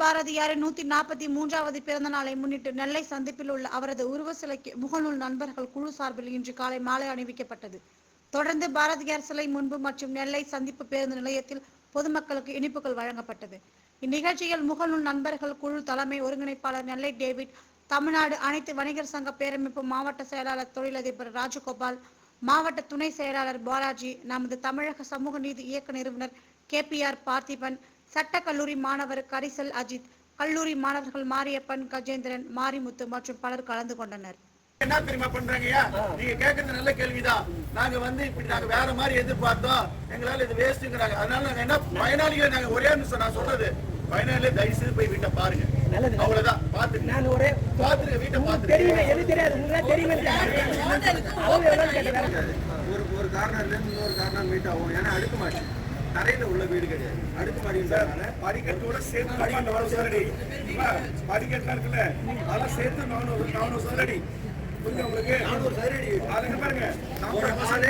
பாரதியாரின் 143வது பிறந்த நாளை முன்னிட்டு நெல்லை சந்திப்பில் உள்ள அவரது உருவ சிலைக்கு முகநூல் நண்பர்கள் குழு சார்பில் இன்று காலை மாலை அணிவிக்கப்பட்டது. தொடர்ந்து பாரதியார் சிலை முன்பு மற்றும் நெல்லை சந்திப்பு பேருந்து நிலையத்தில் பொதுமக்களுக்கு இனிப்புகள் வழங்கப்பட்டது. இந்நிகழ்ச்சியில் முகநூல் நண்பர்கள் குழு தலைமை ஒருங்கிணைப்பாளர் நெல்லை டேவிட், தமிழ்நாடு அனைத்து வணிகர் சங்க பேரமைப்பு மாவட்ட செயலாளர் தொழிலதிபர் ராஜகோபால், மாவட்ட துணை செயலாளர் பாலாஜி, நமது தமிழக சமூக நீதி இயக்க நிறுவனர் KPR பார்த்திபன், சட்டக்கல்லூரி மாணவர் கரிசல் அஜித், கல்லூரி மாணவர்கள் மாரியப்பன், கஜேந்திரன், மாரிமுத்து மற்றும் பலர் கலந்து கொண்டனர். என்ன தெரியுமா பண்றாங்கயா? நீங்க கேட்கறது நல்ல கேள்விதான். நாங்க இப்படி நாங்க வேற மாதிரி எதிர்பார்த்தோம், எங்களால இது வேஸ்ட்ங்கறாங்க. அதனால நாங்க என்ன பயனாளிகள் நாங்க ஒரே நிமிஷம் நான் சொல்றது, பயனாளிகளே தயவு செய்து போய் வீட்டை பாருங்க. அவ்வளவுதான். பாத்துங்க, நான் ஒரே பாத்துங்க, வீட்டை பாத்துங்க. தெரியுமா? எது தெரியாது உங்களுக்கு தெரியுமா? ஒரு காரணம் இருந்து இன்னொரு காரணம் மீட் ஆகும். ஏன்னா அடுக்குமாடி தரையில உள்ள வீடு கிடையாது, அடுக்குமாடினால படிக்கட்டோட சேர்த்து படிக்கட்டுல இருக்குல்ல, அதெல்லாம் சேர்த்து 400 சதுரடி. புரியுது உங்களுக்கு? 400 சதுரடி. அதுக்கு பாருங்க